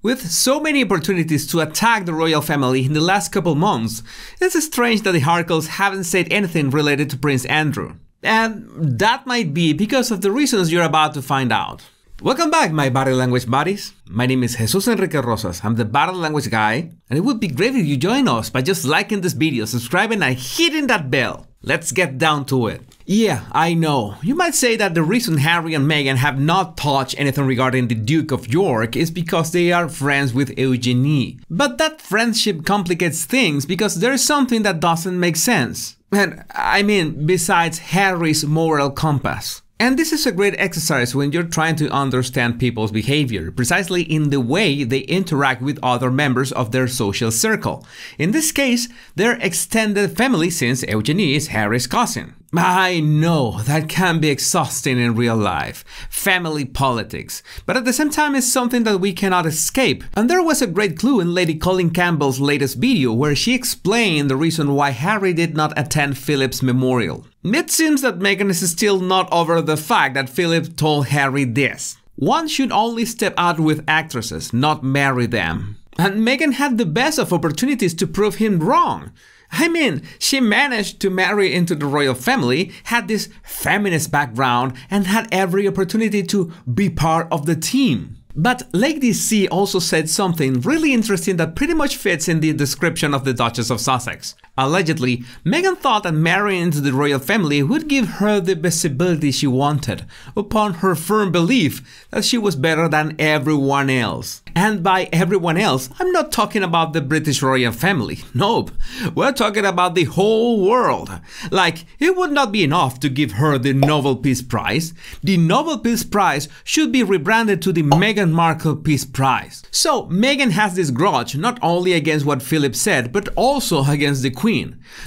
With so many opportunities to attack the royal family in the last couple months, it's strange that the Harkles haven't said anything related to Prince Andrew. And that might be because of the reasons you're about to find out. Welcome back, my body language buddies. My name is Jesus Enrique Rosas. I'm the body language guy, and it would be great if you join us by just liking this video, subscribing, and hitting that bell. Let's get down to it. Yeah, I know. You might say that the reason Harry and Meghan have not touched anything regarding the Duke of York is because they are friends with Eugenie. But that friendship complicates things because there is something that doesn't make sense. And I mean, besides Harry's moral compass. And this is a great exercise when you're trying to understand people's behavior, precisely in the way they interact with other members of their social circle. In this case, their extended family, since Eugenie is Harry's cousin. I know that can be exhausting in real life, family politics, but at the same time it's something that we cannot escape. And there was a great clue in Lady Colin Campbell's latest video where she explained the reason why Harry did not attend Philip's memorial. It seems that Meghan is still not over the fact that Philip told Harry this. One should only step out with actresses, not marry them. And Meghan had the best of opportunities to prove him wrong. I mean, she managed to marry into the royal family, had this feminist background, and had every opportunity to be part of the team. But Lady C also said something really interesting that pretty much fits in the description of the Duchess of Sussex. Allegedly, Meghan thought that marrying into the royal family would give her the visibility she wanted, upon her firm belief that she was better than everyone else. And by everyone else, I'm not talking about the British royal family. Nope, we're talking about the whole world. Like, it would not be enough to give her the Nobel Peace Prize. The Nobel Peace Prize should be rebranded to the Meghan Markle Peace Prize. So, Meghan has this grudge not only against what Philip said, but also against the Queen.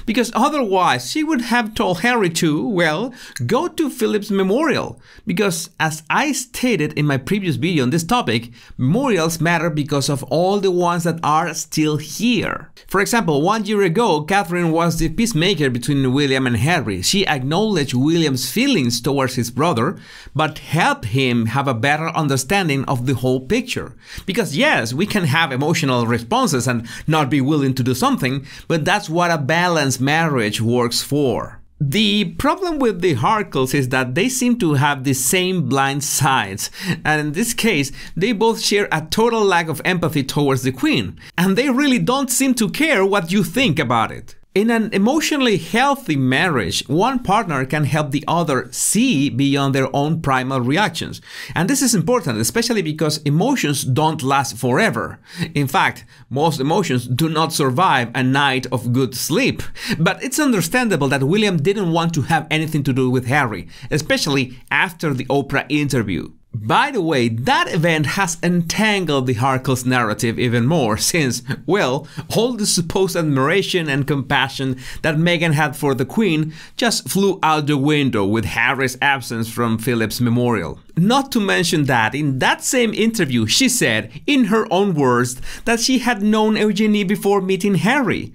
Because otherwise, she would have told Harry to, well, go to Philip's memorial. Because, as I stated in my previous video on this topic, memorials matter because of all the ones that are still here. For example, 1 year ago, Catherine was the peacemaker between William and Harry. She acknowledged William's feelings towards his brother, but helped him have a better understanding of the whole picture. Because yes, we can have emotional responses and not be willing to do something, but that's what a balanced marriage works for. The problem with the Harkles is that they seem to have the same blind sides, and in this case, they both share a total lack of empathy towards the Queen, and they really don't seem to care what you think about it. In an emotionally healthy marriage, one partner can help the other see beyond their own primal reactions. And this is important, especially because emotions don't last forever. In fact, most emotions do not survive a night of good sleep. But it's understandable that William didn't want to have anything to do with Harry, especially after the Oprah interview. By the way, that event has entangled the Harkles narrative even more since, well, all the supposed admiration and compassion that Meghan had for the Queen just flew out the window with Harry's absence from Philip's memorial. Not to mention that in that same interview she said, in her own words, that she had known Eugenie before meeting Harry.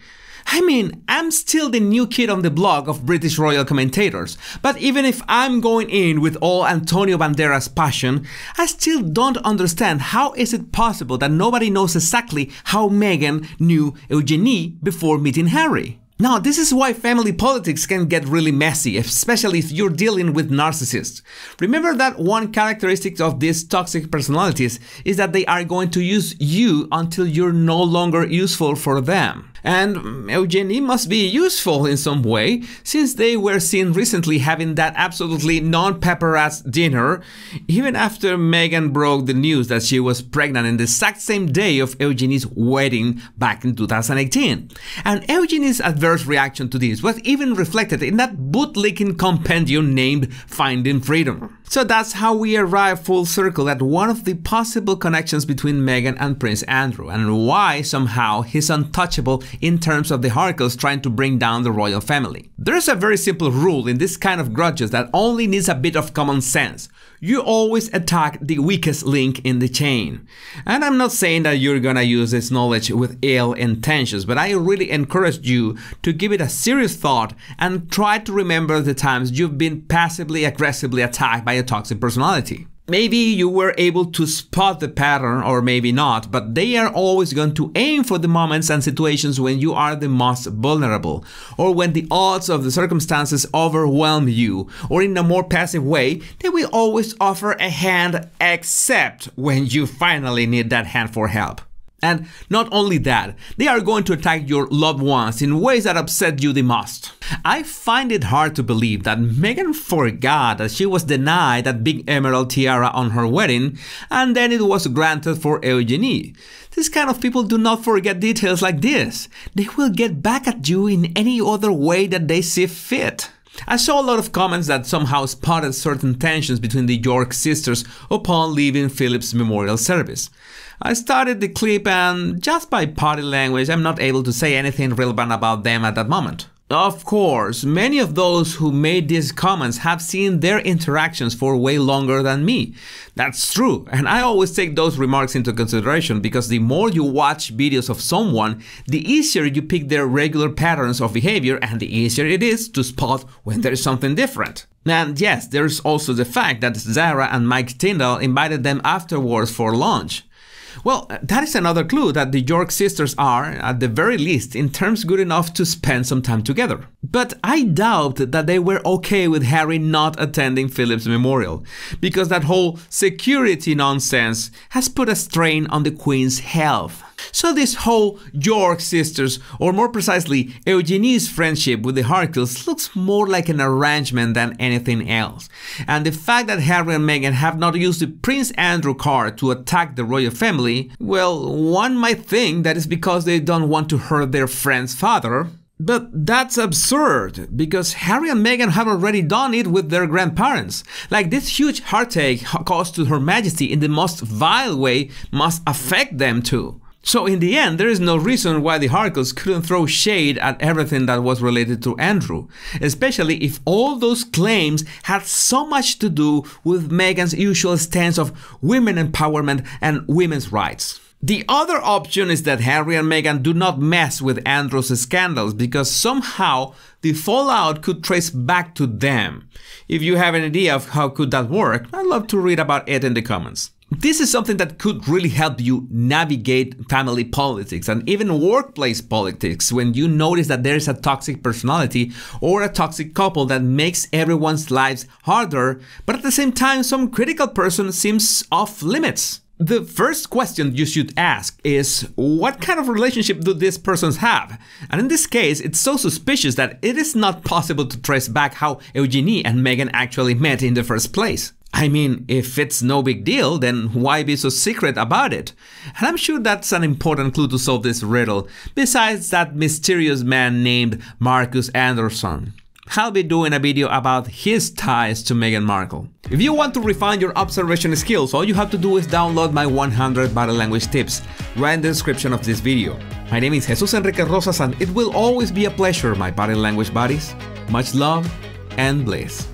I mean, I'm still the new kid on the block of British royal commentators, but even if I'm going in with all Antonio Banderas' passion, I still don't understand how is it possible that nobody knows exactly how Meghan knew Eugenie before meeting Harry. Now, this is why family politics can get really messy, especially if you're dealing with narcissists. Remember that one characteristic of these toxic personalities is that they are going to use you until you're no longer useful for them. And Eugenie must be useful in some way, since they were seen recently having that absolutely non-paparazzi dinner, even after Meghan broke the news that she was pregnant in the exact same day of Eugenie's wedding back in 2018. And Eugenie's adverse reaction to this was even reflected in that bootlicking compendium named Finding Freedom. So that's how we arrive full circle at one of the possible connections between Meghan and Prince Andrew, and why somehow he's untouchable in terms of the Harkles trying to bring down the royal family. There's a very simple rule in this kind of grudges that only needs a bit of common sense. You always attack the weakest link in the chain. And I'm not saying that you're gonna use this knowledge with ill intentions, but I really encourage you to give it a serious thought and try to remember the times you've been passively aggressively attacked by a toxic personality. Maybe you were able to spot the pattern, or maybe not, but they are always going to aim for the moments and situations when you are the most vulnerable, or when the odds of the circumstances overwhelm you, or in a more passive way, they will always offer a hand except when you finally need that hand for help. And not only that, they are going to attack your loved ones in ways that upset you the most. I find it hard to believe that Meghan forgot that she was denied that big emerald tiara on her wedding, and then it was granted for Eugenie. These kind of people do not forget details like this. They will get back at you in any other way that they see fit. I saw a lot of comments that somehow spotted certain tensions between the York sisters upon leaving Philip's memorial service. I started the clip and, just by body language, I'm not able to say anything relevant about them at that moment. Of course, many of those who made these comments have seen their interactions for way longer than me. That's true, and I always take those remarks into consideration because the more you watch videos of someone, the easier you pick their regular patterns of behavior and the easier it is to spot when there is something different. And yes, there's also the fact that Zara and Mike Tyndall invited them afterwards for lunch. Well, that is another clue that the York sisters are, at the very least, in terms good enough to spend some time together. But I doubt that they were okay with Harry not attending Philip's memorial, because that whole security nonsense has put a strain on the Queen's health. So this whole York sisters, or more precisely Eugenie's friendship with the Harkles, looks more like an arrangement than anything else. And the fact that Harry and Meghan have not used the Prince Andrew card to attack the royal family, well, one might think that is because they don't want to hurt their friend's father. But that's absurd, because Harry and Meghan have already done it with their grandparents. Like, this huge heartache caused to Her Majesty in the most vile way must affect them too. So in the end, there is no reason why the Harkles couldn't throw shade at everything that was related to Andrew, especially if all those claims had so much to do with Meghan's usual stance of women empowerment and women's rights. The other option is that Harry and Meghan do not mess with Andrew's scandals because somehow the fallout could trace back to them. If you have an idea of how could that work, I'd love to read about it in the comments. This is something that could really help you navigate family politics and even workplace politics when you notice that there is a toxic personality or a toxic couple that makes everyone's lives harder, but at the same time some critical person seems off limits. The first question you should ask is, what kind of relationship do these persons have? And in this case, it's so suspicious that it is not possible to trace back how Eugenie and Meghan actually met in the first place. I mean, if it's no big deal, then why be so secret about it? And I'm sure that's an important clue to solve this riddle, besides that mysterious man named Marcus Anderson. I'll be doing a video about his ties to Meghan Markle. If you want to refine your observation skills, all you have to do is download my 100 body language tips right in the description of this video. My name is Jesus Enrique Rosas and it will always be a pleasure, my body language buddies. Much love and bliss.